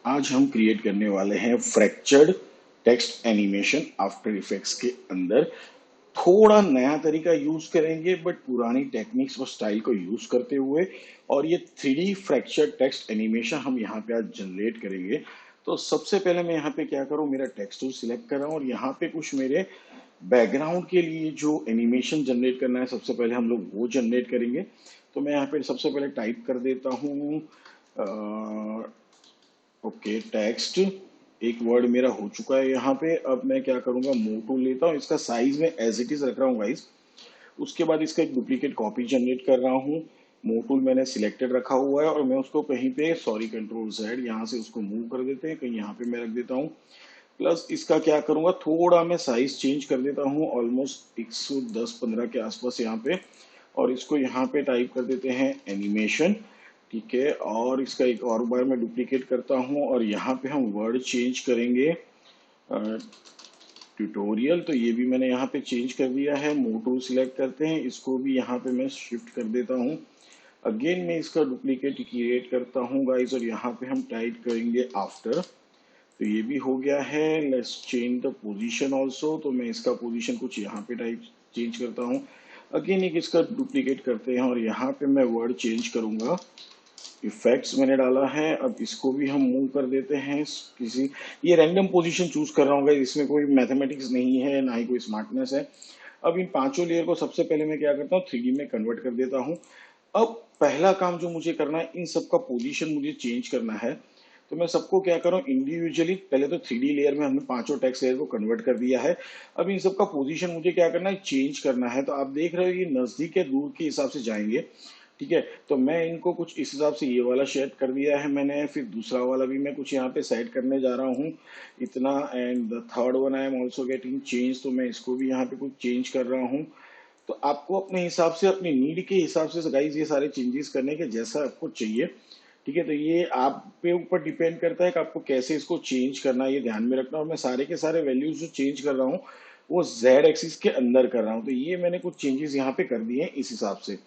आज हम क्रिएट करने वाले हैं fractured text animation after effects के अंदर। थोड़ा नया तरीका यूज करेंगे बट पुरानी टेक्निक्स और स्टाइल को यूज करते हुए, और ये 3D फ्रैक्चर्ड टेक्स्ट एनिमेशन हम यहाँ पे आज जनरेट करेंगे। तो सबसे पहले मैं यहाँ पे क्या करूँ, मेरा टेक्स्ट टूल सिलेक्ट कर रहा हूँ और यहाँ पे कुछ मेरे बैकग्राउंड के लिए जो एनिमेशन जनरेट करना है सबसे पहले हम लोग वो जनरेट करेंगे। तो मैं यहाँ पे सबसे पहले टाइप कर देता हूँ ओके टेक्स्ट। एक वर्ड मेरा हो चुका है यहाँ पे। अब मैं क्या करूंगा, मूव टूल लेता हूँ, इसका साइज में एज इट इज रख रहा हूँ गाइस। उसके बाद इसका एक डुप्लीकेट कॉपी जनरेट कर रहा हूँ। मूव टूल मैंने सिलेक्टेड रखा हुआ है और मैं उसको कहीं पे, सॉरी कंट्रोल जेड, यहाँ से उसको मूव कर देते हैं, कहीं यहाँ पे मैं रख देता हूँ। प्लस इसका क्या करूंगा, थोड़ा मैं साइज चेंज कर देता हूँ, ऑलमोस्ट 110-15 के आसपास यहाँ पे। और इसको यहाँ पे टाइप कर देते हैं एनिमेशन। ठीक है, और इसका एक और बार मैं डुप्लीकेट करता हूँ और यहाँ पे हम वर्ड चेंज करेंगे ट्यूटोरियल। तो ये भी मैंने यहाँ पे चेंज कर दिया है। मूव टूल सिलेक्ट करते हैं, इसको भी यहाँ पे मैं शिफ्ट कर देता हूँ। अगेन मैं इसका डुप्लीकेट क्रिएट करता हूँ गाइस और यहाँ पे हम टाइप करेंगे आफ्टर। तो ये भी हो गया है। Let's change the position also. तो मैं इसका पोजीशन कुछ यहाँ पे टाइप चेंज करता हूँ। अगेन एक इसका डुप्लीकेट करते हैं और यहाँ पे मैं वर्ड चेंज करूंगा। इफेक्ट्स मैंने डाला है, अब इसको भी हम मूव कर देते हैं किसी, ये रैंडम पोजीशन चूज कर रहा हूँ, इसमें कोई मैथमेटिक्स नहीं है ना ही कोई स्मार्टनेस है। अब इन पांचों लेयर को सबसे पहले मैं क्या करता हूँ, 3D में कन्वर्ट कर देता हूँ। अब पहला काम जो मुझे करना है, इन सबका पोजीशन मुझे चेंज करना है। तो मैं सबको क्या कर रहा हूँ, इंडिविजुअली पहले तो 3D लेयर में हमने पांचों टेक्स्ट लेयर को कन्वर्ट कर दिया है। अब इन सबका पोजीशन मुझे क्या करना है, चेंज करना है। तो आप देख रहे हो ये नजदीक या दूर के हिसाब से जाएंगे। ठीक है, तो मैं इनको कुछ इस हिसाब से ये वाला सेट कर दिया है मैंने, फिर दूसरा वाला भी मैं कुछ यहाँ पे सेट करने जा रहा हूँ इतना, and the third one I am also getting change. तो मैं इसको भी यहाँ पे कुछ चेंज कर रहा हूँ। तो आपको अपने हिसाब से, अपनी नीड के हिसाब से गाइज ये सारे चेंजेस करने के जैसा आपको चाहिए। ठीक है, तो ये आप पे ऊपर डिपेंड करता है कि आपको कैसे इसको चेंज करना है, ये ध्यान में रखना। और मैं सारे के सारे वैल्यूज जो चेंज कर रहा हूँ वो जेड एक्सिस के अंदर कर रहा हूँ। तो ये मैंने कुछ चेंजेस यहाँ पे कर दिए हैं इस हिसाब से।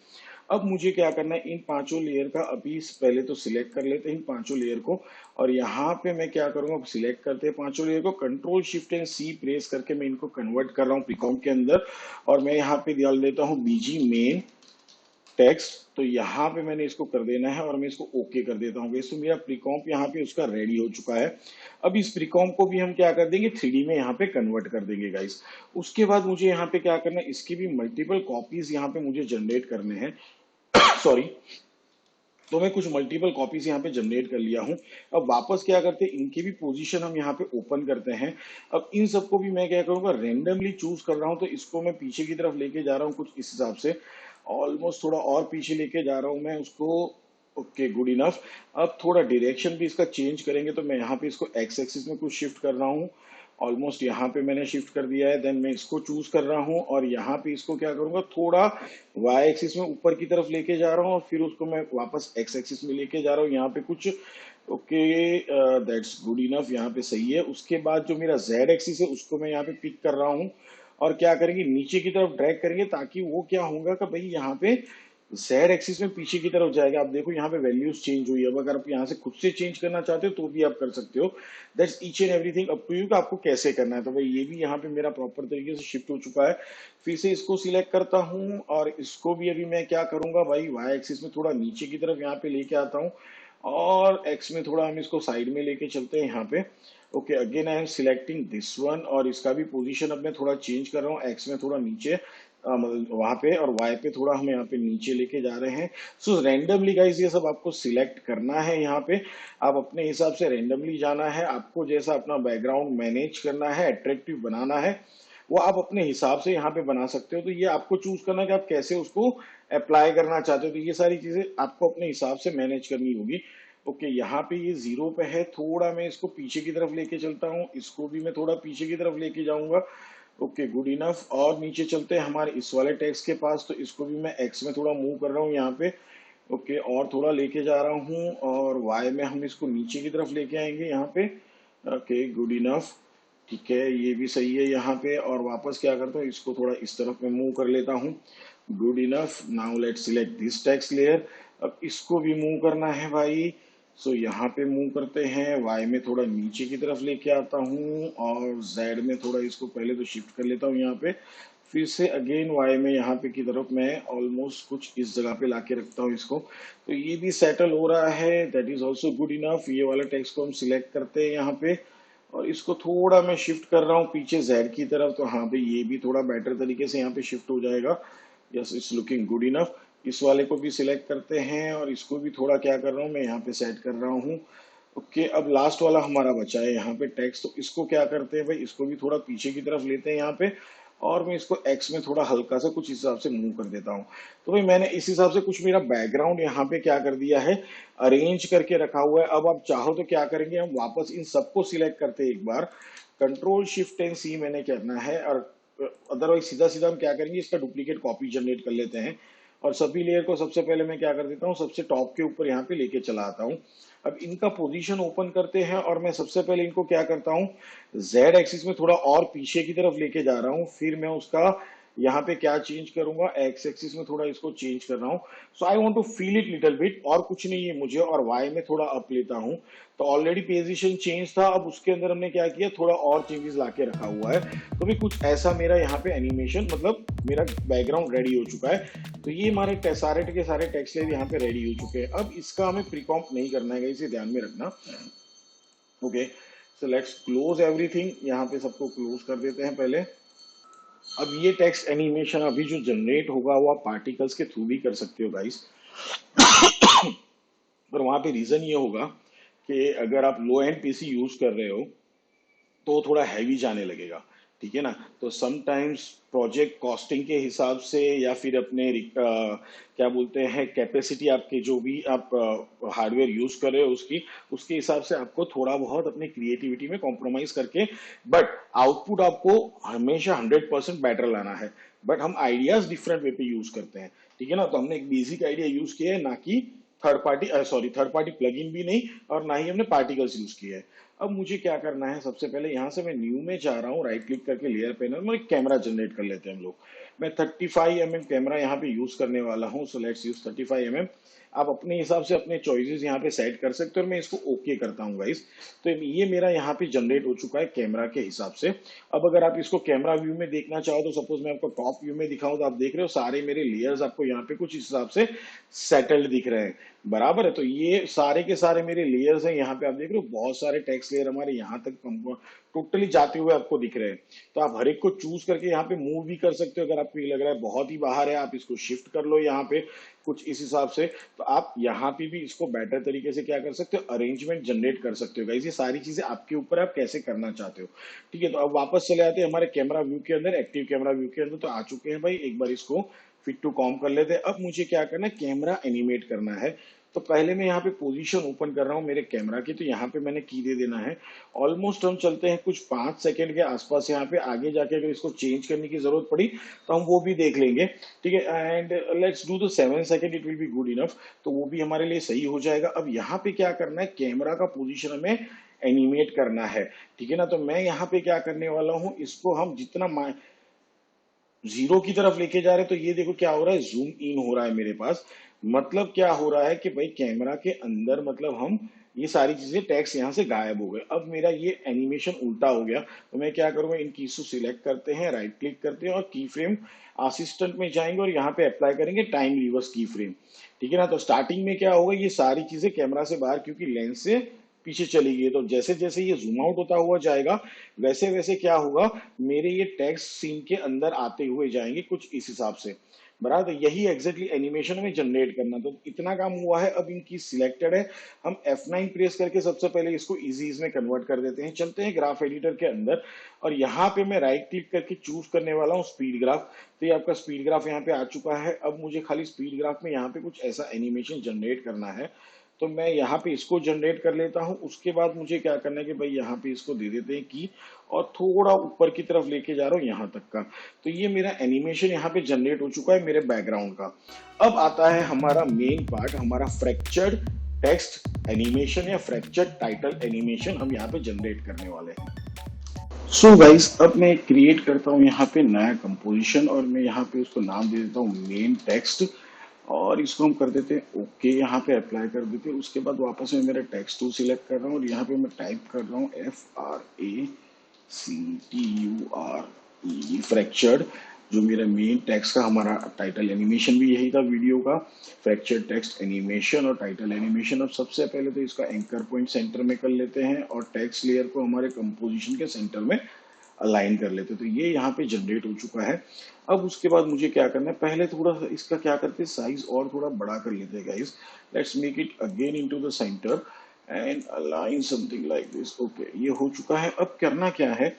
अब मुझे क्या करना है, इन पांचों लेयर का अभी पहले तो सिलेक्ट कर लेते हैं इन पांचों लेयर को। और यहाँ पे मैं क्या करूंगा, सिलेक्ट करते हैं पांचों लेयर को, control shift and C press करके मैं इनको कन्वर्ट कर रहा हूँ प्रीकॉम के अंदर। और मैं यहाँ पे डाल देता हूँ बीजी मेन टेक्स्ट। तो यहाँ पे मैंने इसको कर देना है और मैं इसको ओके कर देता हूँ। तो मेरा प्रीकॉम्प यहाँ पे उसका रेडी हो चुका है। अब इस प्रीकॉम्प को भी हम क्या कर देंगे, 3D में यहाँ पे कन्वर्ट कर देंगे गाइस। उसके बाद मुझे यहाँ पे क्या करना है, इसकी भी मल्टीपल कॉपीज यहाँ पे मुझे जनरेट करने हैं। सॉरी, तो मैं कुछ मल्टीपल कॉपीज यहाँ पे जनरेट कर लिया हूँ। अब वापस क्या करते हैं, इनकी भी पोजीशन हम यहाँ पे ओपन करते हैं। अब इन सबको भी मैं क्या करूँगा, रेंडमली चूज कर रहा हूँ। तो इसको मैं पीछे की तरफ लेके जा रहा हूँ कुछ इस हिसाब से, ऑलमोस्ट थोड़ा और पीछे लेके जा रहा हूँ मैं उसको। Okay, good enough. अब थोड़ा डायरेक्शन भी इसका चेंज करेंगे। तो मैं यहाँ पे इसको एक्स एक्सिस में कुछ शिफ्ट कर रहा हूँ, ऑलमोस्ट यहाँ पे मैंने शिफ्ट कर दिया है। देन मैं इसको चूज कर रहा हूँ और यहाँ पे इसको क्या करूंगा, थोड़ा वाई एक्सिस में ऊपर की तरफ लेके जा रहा हूँ और फिर उसको मैं वापस एक्स एक्सिस में लेके जा रहा हूँ यहाँ पे कुछ। ओके, दैट्स गुड इनफ, यहाँ पे सही है। उसके बाद जो मेरा जेड एक्सिस है उसको मैं यहाँ पे पिक कर रहा हूँ और क्या करेंगे, नीचे की तरफ ड्रैग करेंगे, ताकि वो क्या होगा कि भाई यहाँ पे जेड एक्सिस में पीछे की तरफ जाएगा। आप देखो यहाँ पे वैल्यूज चेंज हुई है। अब अगर आप यहाँ से खुद से चेंज करना चाहते हो तो भी आप कर सकते हो। That's each and everything up to you कि आपको कैसे करना है। तो भाई ये भी यहाँ पे मेरा प्रॉपर तरीके से शिफ्ट हो चुका है। फिर से इसको सिलेक्ट करता हूँ और इसको भी अभी मैं क्या करूंगा भाई, वाई एक्सिस में थोड़ा नीचे की तरफ यहाँ पे लेके आता हूँ और एक्स में थोड़ा हम इसको साइड में लेके चलते हैं यहाँ पे। Okay, again I am selecting this one और इसका भी पोजीशन अब मैं थोड़ा चेंज कर रहा हूँ, एक्स में थोड़ा नीचे मतलब वहां पे, और वाई पे थोड़ा हम यहाँ पे नीचे लेके जा रहे हैं। सो रैंडमली गाइस ये सब आपको सिलेक्ट करना है यहाँ पे। आप अपने हिसाब से रैंडमली जाना है, आपको जैसा अपना बैकग्राउंड मैनेज करना है, अट्रैक्टिव बनाना है, वो आप अपने हिसाब से यहाँ पे बना सकते हो। तो ये आपको चूज करना है कि आप कैसे उसको अप्लाई करना चाहते हो। तो ये सारी चीजें आपको अपने हिसाब से मैनेज करनी होगी। ओके, यहाँ पे ये जीरो पे है, थोड़ा मैं इसको पीछे की तरफ लेके चलता हूँ, इसको भी मैं थोड़ा पीछे की तरफ लेके जाऊंगा। Okay, good enough. और नीचे चलते हैं हमारे इस वाले टेक्स्ट के पास। तो इसको भी मैं एक्स में थोड़ा मूव कर रहा हूँ यहाँ पे। ओके, और थोड़ा लेके जा रहा हूँ और वाई में हम इसको नीचे की तरफ लेके आएंगे यहाँ पे। Okay, good enough. ठीक है, ये भी सही है यहाँ पे। और वापस क्या करता हूँ, इसको थोड़ा इस तरफ में मूव कर लेता हूँ। Good enough. Now let's select this text layer. अब इसको भी मूव करना है भाई, सो यहाँ पे मूव करते हैं, वाई में थोड़ा नीचे की तरफ लेके आता हूँ और जेड में थोड़ा इसको पहले तो शिफ्ट कर लेता हूँ यहाँ पे, फिर से अगेन वाई में यहाँ पे की तरफ मैं ऑलमोस्ट कुछ इस जगह पे लाके रखता हूँ इसको। तो ये भी सेटल हो रहा है, that is also good enough. ये वाला टेक्स्ट को हम सिलेक्ट करते हैं यहाँ पे और इसको थोड़ा मैं शिफ्ट कर रहा हूँ पीछे जेड की तरफ, तो हाँ भाई ये भी थोड़ा बेटर तरीके से यहाँ पे शिफ्ट हो जाएगा। Yes, it's looking good enough. इस वाले को भी सिलेक्ट करते हैं और इसको भी थोड़ा क्या कर रहा हूँ मैं यहाँ पे सेट कर रहा हूँ। ओके, अब लास्ट वाला हमारा बचा है यहाँ पे टेक्स्ट, तो इसको क्या करते हैं भाई, इसको भी थोड़ा पीछे की तरफ लेते हैं यहाँ पे और मैं इसको एक्स में थोड़ा हल्का सा कुछ हिसाब से मूव कर देता हूँ। तो भाई मैंने इस हिसाब से कुछ मेरा बैकग्राउंड यहाँ पे क्या कर दिया है, अरेंज करके रखा हुआ है। अब आप चाहो तो क्या करेंगे, हम वापस इन सबको सिलेक्ट करते हैं एक बार, कंट्रोल शिफ्ट एंड सी मैंने करना है, और अदरवाइज सीधा सीधा हम क्या करेंगे, इसका डुप्लीकेट कॉपी जनरेट कर लेते हैं और सभी लेयर को सबसे पहले मैं क्या कर देता हूँ, सबसे टॉप के ऊपर यहाँ पे लेके चला आता हूँ। अब इनका पोजीशन ओपन करते हैं और मैं सबसे पहले इनको क्या करता हूँ, जेड एक्सिस में थोड़ा और पीछे की तरफ लेके जा रहा हूँ, फिर मैं उसका यहाँ पे क्या चेंज करूंगा, एक्स एक्सिस में थोड़ा इसको चेंज कर रहा हूँ। So I want to feel it little bit, और कुछ नहीं है मुझे, और वाई में थोड़ा अप लेता हूँ। तो ऑलरेडी पोजीशन चेंज था, अब उसके अंदर हमने क्या किया, थोड़ा और चेंजेस लाके रखा हुआ है। तो भी कुछ ऐसा मेरा यहाँ पे एनिमेशन, मतलब मेरा बैकग्राउंड रेडी हो चुका है। तो ये हमारे सारे के सारे टेक्स्ट लेयर यहाँ पे रेडी हो चुके हैं। अब इसका हमें प्रीकॉम्प नहीं करना है, इसे ध्यान में रखना। Okay, so let's close everything, यहाँ पे सबको क्लोज कर देते हैं पहले। अब ये टेक्स्ट एनिमेशन अभी जो जनरेट होगा वो आप पार्टिकल्स के थ्रू भी कर सकते हो गाइस, पर वहां पे रीजन ये होगा कि अगर आप लो एंड पीसी यूज कर रहे हो तो थोड़ा हैवी जाने लगेगा, ठीक है ना। तो समटाइम्स प्रोजेक्ट कॉस्टिंग के हिसाब से या फिर अपने क्या बोलते हैं कैपेसिटी, आपके जो भी आप हार्डवेयर यूज कर रहे हो उसके हिसाब से आपको थोड़ा बहुत अपनी क्रिएटिविटी में कॉम्प्रोमाइज करके, बट आउटपुट आपको हमेशा 100% बेटर लाना है। बट हम आइडियाज डिफरेंट वे पे यूज करते हैं, ठीक है ना। तो हमने एक बेसिक आइडिया यूज किया है, ना कि थर्ड पार्टी प्लगइन भी नहीं, और ना ही हमने पार्टिकल्स यूज किया है। अब मुझे क्या करना है, सबसे पहले यहां से मैं न्यू में जा रहा हूँ, राइट क्लिक करके लेयर पैनल में एक कैमरा जनरेट कर लेते हैं हम लोग। मैं 35 mm कैमरा यहाँ पे यूज करने वाला हूँ, सो लेट्स यूज 35 mm। आप अपने हिसाब से अपने चॉइसेस यहाँ पे सेट कर सकते हो, और मैं इसको ओके करता हूँ गाइस। तो ये मेरा यहाँ पे जनरेट हो चुका है कैमरा के हिसाब से। अब अगर आप इसको कैमरा व्यू में देखना चाहो तो सपोज मैं आपको टॉप व्यू में दिखाऊं, तो आप देख रहे हो सारे मेरे लेयर्स आपको यहाँ पे कुछ इस हिसाब से सेटल्ड दिख रहे हैं, बराबर है। तो ये सारे के सारे मेरे लेयर्स हैं, यहाँ पे आप देख रहे हो बहुत सारे टेक्स्ट लेयर हमारे यहाँ तक टोटली जाते हुए आपको दिख रहे हैं। तो आप हर एक को चूज करके यहाँ पे मूव भी कर सकते हो। अगर आपको ये लग रहा है बहुत ही बाहर है, आप इसको शिफ्ट कर लो यहाँ पे कुछ इस हिसाब से। तो आप यहाँ पे भी इसको बेटर तरीके से क्या कर सकते हो, अरेंजमेंट जनरेट कर सकते हो गाइस। ये सारी चीजें आपके ऊपर, आप कैसे करना चाहते हो, ठीक है। तो अब वापस चले आते हैं हमारे कैमरा व्यू के अंदर, एक्टिव कैमरा व्यू के अंदर। तो आ चुके हैं भाई, एक बार इसको फिट टू कॉम कर लेते हैं। अब मुझे क्या करना है, कैमरा एनिमेट करना है। तो पहले मैं यहाँ पे पोजीशन ओपन कर रहा हूँ मेरे कैमरा की, तो यहाँ पे मैंने की दे देना है। ऑलमोस्ट हम चलते हैं कुछ 5 सेकंड के आसपास, यहाँ पे आगे जाके अगर इसको चेंज करने की जरूरत पड़ी तो हम वो भी देख लेंगे, ठीक है। And let's do the 7 second, it will be good enough. तो वो भी हमारे लिए सही हो जाएगा। अब यहाँ पे क्या करना है, कैमरा का पोजिशन हमें एनिमेट करना है, ठीक है ना। तो मैं यहाँ पे क्या करने वाला हूँ, इसको हम जितना 0 की तरफ लेके जा रहे हैं, तो ये देखो क्या हो रहा है, जूम इन हो रहा है मेरे पास। मतलब क्या हो रहा है कि भाई कैमरा के अंदर, मतलब हम ये सारी चीजें टेक्स्ट यहाँ से गायब हो गए। अब मेरा ये एनिमेशन उल्टा हो गया। तो मैं क्या करूंगा, इन कीज को सिलेक्ट करते हैं, राइट क्लिक करते हैं और की फ्रेम असिस्टेंट में जाएंगे और यहाँ पे अप्लाई करेंगे टाइम रिवर्स की फ्रेम, ठीक है ना। तो स्टार्टिंग में क्या होगा, ये सारी चीजें कैमरा से बाहर, क्योंकि लेंस से पीछे चली गई। तो जैसे जैसे ये जूम आउट होता हुआ जाएगा, वैसे वैसे क्या होगा, मेरे ये टेक्स्ट सीन के अंदर आते हुए जाएंगे कुछ इस हिसाब से, बराबर। तो यही एग्जैक्टली एनिमेशन में जनरेट करना। तो इतना काम हुआ है। अब इनकी सिलेक्टेड है, हम F9 प्रेस करके सबसे पहले इसको इजी में कन्वर्ट कर देते हैं। चलते हैं ग्राफ एडिटर के अंदर, और यहाँ पे मैं राइट क्लिक करके चूज करने वाला हूँ स्पीड ग्राफ। तो ये आपका स्पीड ग्राफ यहाँ पे आ चुका है। अब मुझे खाली स्पीड ग्राफ में यहाँ पे कुछ ऐसा एनिमेशन जनरेट करना है, तो मैं यहाँ पे इसको जनरेट कर लेता हूँ। उसके बाद मुझे क्या करना है कि भाई यहाँ पे इसको दे देते हैं की, और थोड़ा ऊपर की तरफ लेके जा रहा हूँ यहाँ तक का। तो ये मेरा एनिमेशन यहाँ पे जनरेट हो चुका है मेरे बैकग्राउंड का। अब आता है हमारा मेन पार्ट, हमारा फ्रैक्चर्ड टेक्स्ट एनिमेशन या फ्रैक्चर्ड टाइटल एनिमेशन हम यहाँ पे जनरेट करने वाले हैं। सो गाइस, अब मैं क्रिएट करता हूँ यहाँ पे नया कंपोजिशन, और मैं यहाँ पे उसको नाम दे देता हूँ मेन टेक्स्ट। और इसको हम कर देते हैं ओके, यहाँ पे अप्लाई कर देते हैं। उसके बाद वापस में मेरा टेक्स्ट टूल सिलेक्ट कर रहा हूँ और यहाँ पे मैं टाइप कर रहा हूँ FRACTURE, फ्रैक्चर्ड। जो मेरा मेन टेक्स्ट का हमारा टाइटल एनिमेशन भी यही था वीडियो का, फ्रैक्चर्ड टेक्स्ट एनिमेशन और टाइटल एनिमेशन। अब सबसे पहले तो इसका एंकर पॉइंट सेंटर में कर लेते हैं और टेक्स्ट लेयर को हमारे कंपोजिशन के सेंटर में अलाइन कर लेते हैं। तो ये यहाँ पे जनरेट हो चुका है। अब उसके बाद मुझे क्या करना है, पहले थोड़ा सा इसका क्या करते हैं, साइज और थोड़ा बड़ा कर लेते हैं guys. Let's make it again into the centre and align something like this. Okay, ये हो चुका है। अब करना क्या है,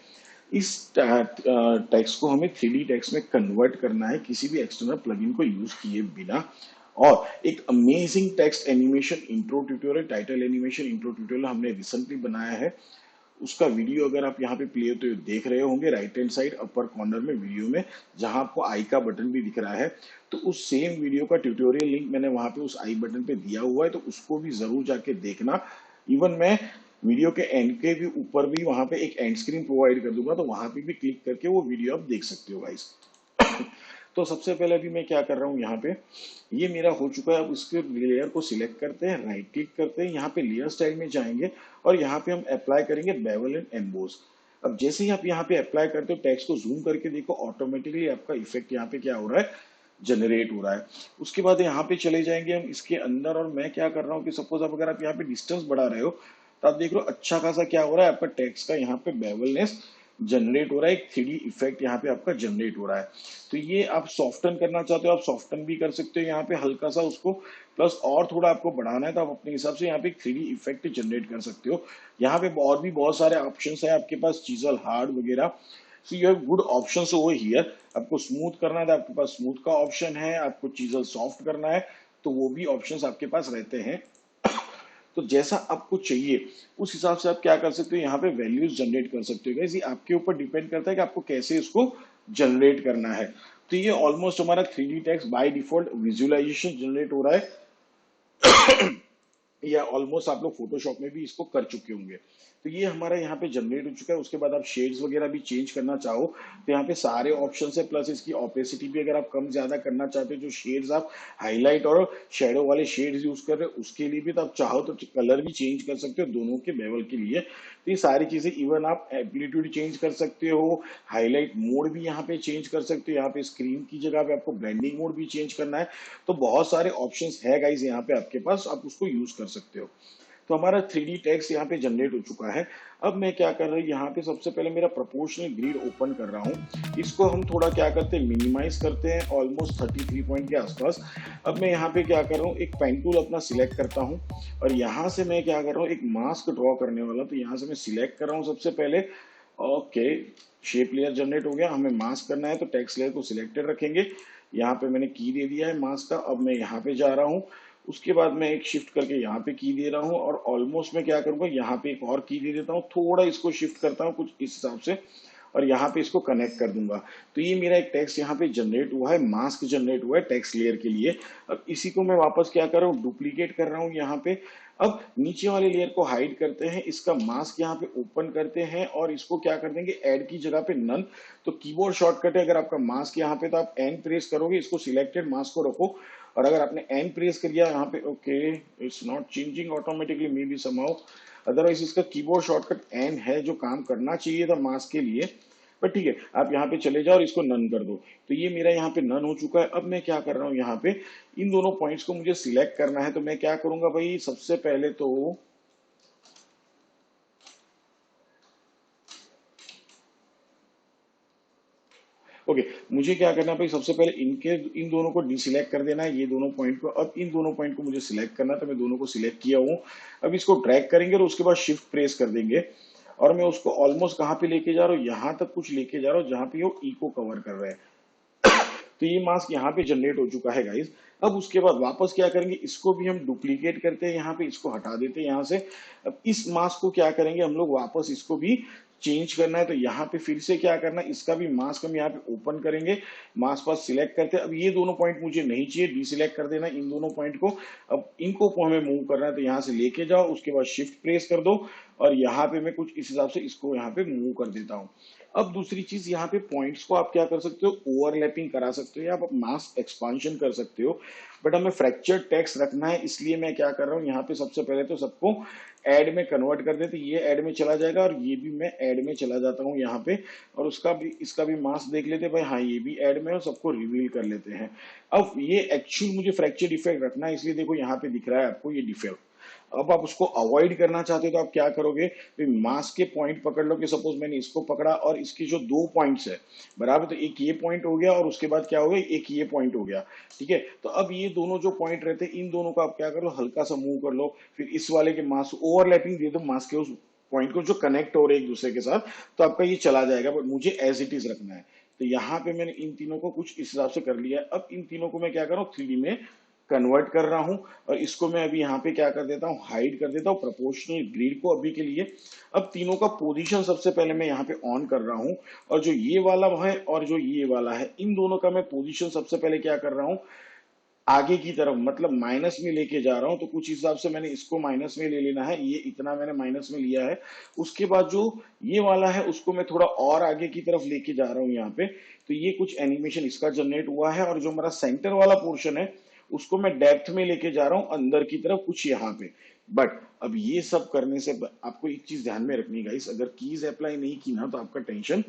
इस टेक्स्ट को हमें 3D टेक्स्ट में कन्वर्ट करना है किसी भी एक्सटर्नल प्लगइन को यूज किए बिना। और एक amazing text animation intro tutorial, title animation intro tutorial हमने रिसेंटली बनाया है। उसका वीडियो अगर आप यहाँ पे प्ले होते हुए देख रहे होंगे right hand side upper corner में वीडियो में, जहां आपको आई का बटन भी दिख रहा है, तो उस सेम वीडियो का ट्यूटोरियल लिंक मैंने वहां पे उस आई बटन पे दिया हुआ है, तो उसको भी जरूर जाके देखना। इवन मैं वीडियो के एंड के भी ऊपर भी वहां पे एक एंड स्क्रीन प्रोवाइड कर दूंगा, तो वहां पे भी क्लिक करके वो वीडियो आप देख सकते हो गाइस। तो सबसे पहले अभी मैं क्या कर रहा हूँ, यहाँ पे ये मेरा हो चुका है। अब इसके लेयर को सिलेक्ट करते हैं, राइट क्लिक करते हैं, यहाँ पे लेयर स्टाइल में जाएंगे और यहाँ पे हम अप्लाई करेंगे बेवल एंड एम्बोस। अब जैसे ही आप यहाँ पे अप्लाई करते हो, टेक्स्ट को जूम करके देखो, ऑटोमेटिकली आपका इफेक्ट यहाँ पे क्या हो रहा है, जनरेट हो रहा है। उसके बाद यहाँ पे चले जाएंगे हम इसके अंदर, और मैं क्या कर रहा हूँ कि सपोज अब अगर आप यहाँ पे डिस्टेंस बढ़ा रहे हो, तो आप देख रहे हो अच्छा खासा क्या हो रहा है, आपका टेक्स्ट का यहाँ पे बेवलनेस जनरेट हो रहा है, एक 3D इफेक्ट यहाँ पे आपका जनरेट हो रहा है। तो ये आप सॉफ्टन करना चाहते हो, आप सॉफ्टन भी कर सकते हो यहाँ पे हल्का सा उसको, प्लस और थोड़ा आपको बढ़ाना है तो आप अपने हिसाब से यहाँ पे एक 3D इफेक्ट जनरेट कर सकते हो। यहाँ पे और भी बहुत सारे ऑप्शंस है आपके पास, चीजल हार्ड वगैरह। So you have good options over here. आपको स्मूथ करना है तो आपके पास स्मूथ का ऑप्शन है, आपको चीजल सॉफ्ट करना है तो वो भी ऑप्शंस आपके पास रहते हैं। तो जैसा आपको चाहिए उस हिसाब से आप क्या कर सकते हो, यहाँ पे वैल्यूज जनरेट कर सकते हो। ये आपके ऊपर डिपेंड करता है कि आपको कैसे इसको जनरेट करना है। तो ये ऑलमोस्ट हमारा 3D text by default visualization generate हो रहा है, या ऑलमोस्ट आप लोग फोटोशॉप में भी इसको कर चुके होंगे। तो ये हमारा यहाँ पे जनरेट हो चुका है। उसके बाद आप शेड्स वगैरह भी चेंज करना चाहो तो यहाँ पे सारे ऑप्शन है, प्लस इसकी ऑपेसिटी भी अगर आप कम ज्यादा करना चाहते हो, जो शेड्स आप हाईलाइट और शेडो वाले शेड्स यूज कर रहे हो उसके लिए भी, तो आप चाहो तो कलर भी चेंज कर सकते हो दोनों के बेवल के लिए। तो ये सारी चीजें, इवन आप एम्पलीट्यूड चेंज कर सकते हो, हाईलाइट मोड भी यहाँ पे चेंज कर सकते हो, यहाँ पे स्क्रीन की जगह पे आपको ब्लेंडिंग मोड भी चेंज करना है। तो बहुत सारे ऑप्शंस है गाइज यहाँ पे आपके पास, आप उसको यूज कर सकते हो। तो हमारा 3D टेक्स्ट यहाँ पे जनरेट हो चुका है। अब मैं क्या कर रहा हूँ, यहाँ पे सबसे पहले मेरा प्रोपोर्शनल ग्रिड ओपन कर रहा हूँ। इसको हम थोड़ा क्या करते हैं, मिनिमाइज करते हैं ऑलमोस्ट 33 पॉइंट के आसपास। अब मैं यहाँ पे क्या कर रहा हूँ, एक पेन टूल अपना सिलेक्ट करता हूँ और यहाँ से मैं क्या कर रहा हूँ, एक मास्क ड्रॉ करने वाला। तो यहाँ से मैं सिलेक्ट कर रहा हूँ सबसे पहले। ओके, शेप लेयर जनरेट हो गया। हमें मास्क करना है तो टेक्स्ट लेयर को सिलेक्टेड रखेंगे। यहाँ पे मैंने की दे दिया है मास्क का। अब मैं यहाँ पे जा रहा हूँ, उसके बाद मैं एक शिफ्ट करके यहाँ पे की दे रहा हूँ और ऑलमोस्ट मैं क्या करूंगा, यहाँ पे एक और की दे देता हूँ, थोड़ा इसको शिफ्ट करता हूँ कुछ इस हिसाब से और यहाँ पे इसको कनेक्ट कर दूंगा। तो ये मेरा एक टेक्स्ट यहाँ पे जनरेट हुआ है, मास्क जनरेट हुआ है टेक्स्ट लेयर के लिए। अब इसी को मैं वापस क्या कर रहा हूँ, डुप्लीकेट कर रहा हूँ यहाँ पे। अब नीचे वाले लेयर को हाइड करते हैं, इसका मास्क यहाँ पे ओपन करते हैं और इसको क्या कर देंगे, ऐड की जगह पे नन। तो कीबोर्ड शॉर्टकट है, अगर आपका मास्क यहाँ पे तो आप एन प्रेस करोगे, इसको सिलेक्टेड मास्क को रखो और अगर आपने एन प्रेस कर दिया यहाँ पे, okay it's not changing automatically may be somehow, otherwise इसका कीबोर्ड शॉर्टकट एन है जो काम करना चाहिए था मास्क के लिए। पर ठीक है, आप यहाँ पे चले जाओ और इसको नन कर दो। तो ये मेरा यहाँ पे नन हो चुका है। अब मैं क्या कर रहा हूँ, यहाँ पे इन दोनों पॉइंट्स को मुझे सिलेक्ट करना है। तो मैं क्या करूंगा भाई, सबसे पहले तो ओके मुझे क्या करना है भाई, सबसे पहले इन दोनों को डिसिलेक्ट कर देना है, ये दोनों पॉइंट को। अब इन दोनों पॉइंट को मुझे सिलेक्ट करना है, तो मैं दोनों को सिलेक्ट किया हूँ। अब इसको ड्रैग करेंगे और उसके बाद शिफ्ट प्रेस कर देंगे और मैं उसको ऑलमोस्ट कहाँ पे लेके जा रहा हूँ, यहाँ तक कुछ लेके जा रहा हूँ जहां पे वो ई को कवर कर रहा है। तो ये मास्क यहाँ पे जनरेट हो चुका है गाइस। अब उसके बाद वापस क्या करेंगे, इसको भी हम डुप्लीकेट करते हैं, यहाँ पे इसको हटा देते हैं यहाँ से। अब इस मास्क को क्या करेंगे हम लोग, वापस इसको भी चेंज करना है। तो यहाँ पे फिर से क्या करना है, इसका भी मास्क हम यहाँ पे ओपन करेंगे, मास्क पास सिलेक्ट करते हैं। अब ये दोनों पॉइंट मुझे नहीं चाहिए, डिसिलेक्ट कर देना इन दोनों पॉइंट को। अब इनको हमें मूव करना है, तो यहाँ से लेके जाओ, उसके बाद शिफ्ट प्रेस कर दो और यहाँ पे मैं कुछ इस हिसाब से इसको यहाँ पे मूव कर देता हूँ। अब दूसरी चीज, यहाँ पे पॉइंट्स को आप क्या कर सकते हो, ओवरलैपिंग करा सकते हो या आप मास एक्सपांशन कर सकते हो। बट हमें फ्रैक्चर टेक्स्ट रखना है, इसलिए मैं क्या कर रहा हूँ, यहाँ पे सबसे पहले तो सबको ऐड में कन्वर्ट कर देते, ये ऐड में चला जाएगा और ये भी मैं ऐड में चला जाता हूँ यहाँ पे। और उसका भी, इसका भी मास देख लेते भाई, हाँ ये भी ऐड में है, और सबको रिवील कर लेते हैं। अब ये एक्चुअल मुझे फ्रैक्चर डिफेक्ट रखना है, इसलिए देखो यहाँ पे दिख रहा है आपको ये डिफेक्ट। अब आप उसको अवॉइड करना चाहते हो तो आप क्या करोगे, मास के पॉइंट पकड़ लो, कि सपोज मैंने इसको पकड़ा और इसकी जो दो पॉइंट्स है बराबर, तो एक ये पॉइंट हो गया और उसके बाद क्या हो गया, एक ये पॉइंट हो गया। ठीक है, तो अब ये दोनों जो पॉइंट रहते हैं, इन दोनों को आप क्या कर लो, हल्का सा मूव कर लो, फिर इस वाले के मास ओवरलैपिंग दे दो, मास के उस पॉइंट को जो कनेक्ट हो रहे एक दूसरे के साथ, तो आपका ये चला जाएगा। बट मुझे एज इट इज रखना है, तो यहाँ पे मैंने इन तीनों को कुछ इस हिसाब से कर लिया है। अब इन तीनों को मैं क्या कर रहा हूँ, 3D में कन्वर्ट कर रहा हूं, और इसको मैं अभी यहाँ पे क्या कर देता हूँ, हाइड कर देता हूँ प्रोपोर्शनल ग्रिड को अभी के लिए। अब तीनों का पोजीशन सबसे पहले मैं यहाँ पे ऑन कर रहा हूं, और जो ये वाला है और जो ये वाला है, इन दोनों का मैं पोजीशन सबसे पहले क्या कर रहा हूँ, आगे की तरफ, मतलब माइनस में लेके जा रहा हूं। तो कुछ हिसाब से मैंने इसको माइनस में ले लेना है, ये इतना मैंने माइनस में लिया है। उसके बाद जो ये वाला है उसको मैं थोड़ा और आगे की तरफ लेके जा रहा हूं यहाँ पे, तो ये कुछ एनिमेशन इसका जनरेट हुआ है। और जो हमारा सेंटर वाला पोर्शन है उसको मैं डेप्थ में लेके जा रहा हूं अंदर की तरफ कुछ यहाँ पे। बट अब ये सब करने से आपको एक चीज ध्यान में रखनी गाइस, अगर कीज अप्लाई नहीं की ना तो आपका टेंशन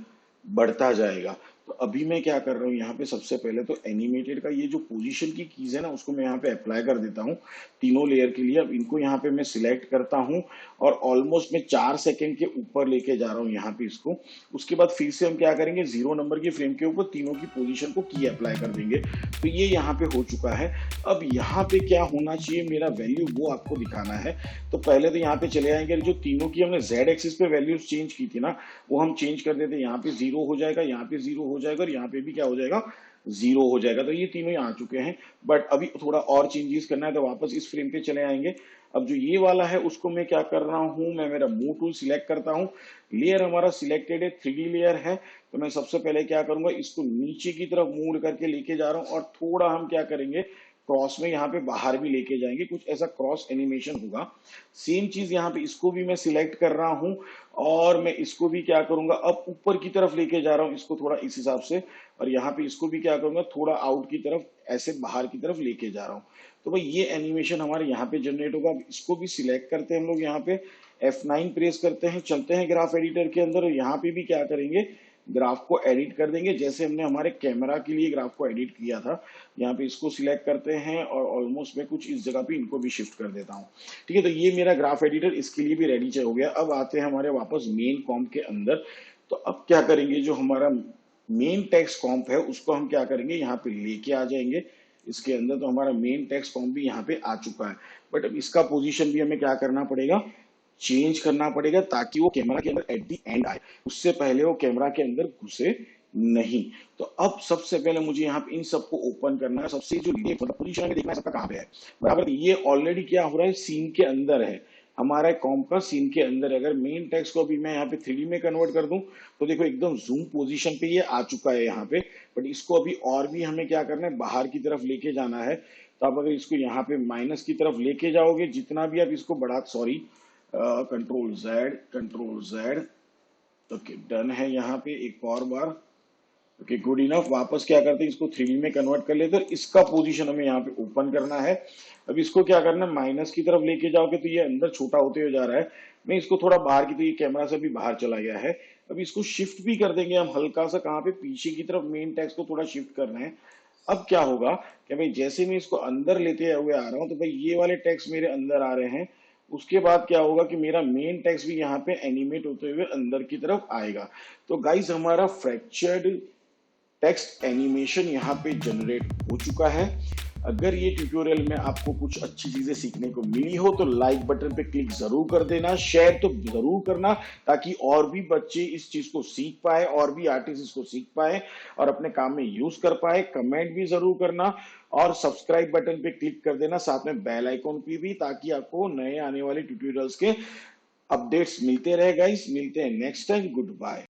बढ़ता जाएगा। तो अभी मैं क्या कर रहा हूँ, यहाँ पे सबसे पहले तो एनिमेटेड का ये जो पोजीशन की कीज है ना, उसको मैं यहाँ पे अप्लाई कर देता हूँ तीनों लेयर के लिए। अब इनको यहाँ पे मैं सिलेक्ट करता हूँ और ऑलमोस्ट मैं 4 सेकंड के ऊपर लेके जा रहा हूँ यहाँ पे इसको। उसके बाद फिर से हम क्या करेंगे, 0 नंबर की फ्रेम के ऊपर तीनों की पोजीशन को की अप्लाई कर देंगे। तो ये यहाँ पे हो चुका है। अब यहाँ पे क्या होना चाहिए मेरा वैल्यू, वो आपको दिखाना है। तो पहले तो यहाँ पे चले आएंगे, जो तीनों की हमने जेड एक्सिस पे वैल्यूज चेंज की थी ना, वो हम चेंज कर देते। यहाँ पे 0 हो जाएगा, यहाँ पे 0 हो जाएगा, और यहाँ पे भी क्या हो जाएगा, 0 हो जाएगा। तो ये तीनों यहाँ आ चुके हैं। बट अभी थोड़ा और चेंजेस करना है, तो वापस इस फ्रेम पे चले आएंगे। अब जो ये वाला है उसको मैं क्या कर रहा हूं, मैं मेरा मूव टूल सिलेक्ट करता हूं। लेयर हमारा सिलेक्टेड है, 3D लेयर है। तो मैं सबसे पहले क्या करूंगा, इसको नीचे की तरफ मूव करके लेके जा रहा हूं, और थोड़ा हम क्या करेंगे, क्रॉस में यहाँ पे बाहर भी लेके जाएंगे, कुछ ऐसा क्रॉस एनिमेशन होगा। सेम चीज यहाँ पे इसको भी मैं सिलेक्ट कर रहा हूं, और मैं इसको भी क्या करूंगा, अब ऊपर की तरफ लेके जा रहा हूं इसको थोड़ा इस हिसाब से। और यहाँ पे इसको भी क्या करूंगा, थोड़ा आउट की तरफ, ऐसे बाहर की तरफ लेके जा रहा हूँ। तो भाई ये एनिमेशन हमारे यहाँ पे जनरेट होगा। अब इसको भी सिलेक्ट करते हैं हम लोग, यहाँ पे F9 प्रेस करते हैं, चलते हैं ग्राफ एडिटर के अंदर, और यहाँ पे भी क्या करेंगे, ग्राफ को एडिट कर देंगे, जैसे हमने हमारे कैमरा के लिए ग्राफ को एडिट किया था। यहाँ पे इसको सिलेक्ट करते हैं, और ऑलमोस्ट मैं कुछ इस जगह पे इनको भी शिफ्ट कर देता हूँ। ठीक है, तो ये मेरा ग्राफ एडिटर इसके लिए भी रेडी हो गया। अब आते हैं हमारे वापस मेन कॉम्प के अंदर। तो अब क्या करेंगे, जो हमारा मेन टेक्स्ट कॉम्प है उसको हम क्या करेंगे, यहाँ पे लेके आ जाएंगे इसके अंदर। तो हमारा मेन टेक्स्ट कॉम्प भी यहाँ पे आ चुका है। बट अब इसका पोजीशन भी हमें क्या करना पड़ेगा, चेंज करना पड़ेगा, ताकि वो कैमरा के अंदर एट दी एंड आए, उससे पहले वो कैमरा के अंदर घुसे नहीं। तो अब सबसे पहले मुझे यहाँ पे इन सबको ओपन करना है। सबसे जो लेफ्ट मतलब पोजीशन में देखना है सबका कहाँ पे है बराबर। ये ऑलरेडी क्या हो रहा है, सीन के अंदर है, हमारा कॉम्प का सीन के अंदर है। अगर मेन टेक्स्ट को भी मैं यहाँ पे 3D में कन्वर्ट कर दूं, तो देखो एकदम जूम पोजीशन पे ये आ चुका है यहाँ पे। बट इसको अभी और भी हमें क्या करना है, बाहर की तरफ लेके जाना है। तो आप अगर इसको यहाँ पे माइनस की तरफ लेके जाओगे, जितना भी आप इसको बढ़ा, sorry, control Z. Okay, done है यहाँ पे एक और बार। Okay, good enough. वापस क्या करते हैं, इसको 3D में कन्वर्ट कर लेते हैं। इसका पोजीशन हमें यहाँ पे ओपन करना है। अब इसको क्या करना है, माइनस की तरफ लेके जाओगे तो ये अंदर छोटा होते हुए जा रहा है। मैं इसको थोड़ा बाहर की, तो ये कैमरा से भी बाहर चला गया है। अब इसको शिफ्ट भी कर देंगे हम हल्का सा, कहाँ पे, पीछे की तरफ मेन टेक्स्ट को थोड़ा शिफ्ट करना है। अब क्या होगा कि भाई जैसे मैं इसको अंदर लेते हुए आ रहा हूँ, तो भाई ये वाले टेक्स्ट मेरे अंदर आ रहे हैं। उसके बाद क्या होगा कि मेरा मेन टेक्स्ट भी यहाँ पे एनिमेट होते हुए अंदर की तरफ आएगा। तो गाइस हमारा फ्रैक्चर्ड टेक्स्ट एनिमेशन यहाँ पे जनरेट हो चुका है। अगर ये ट्यूटोरियल में आपको कुछ अच्छी चीजें सीखने को मिली हो तो लाइक बटन पे क्लिक जरूर कर देना, शेयर तो जरूर करना, ताकि और भी बच्चे इस चीज को सीख पाए, और भी आर्टिस्ट इसको सीख पाए और अपने काम में यूज कर पाए। कमेंट भी जरूर करना, और सब्सक्राइब बटन पे क्लिक कर देना, साथ में बेल आइकॉन पे भी, ताकि आपको नए आने वाले ट्यूटोरियल्स के अपडेट्स मिलते रहे। गाइस मिलते हैं नेक्स्ट टाइम, गुड बाय।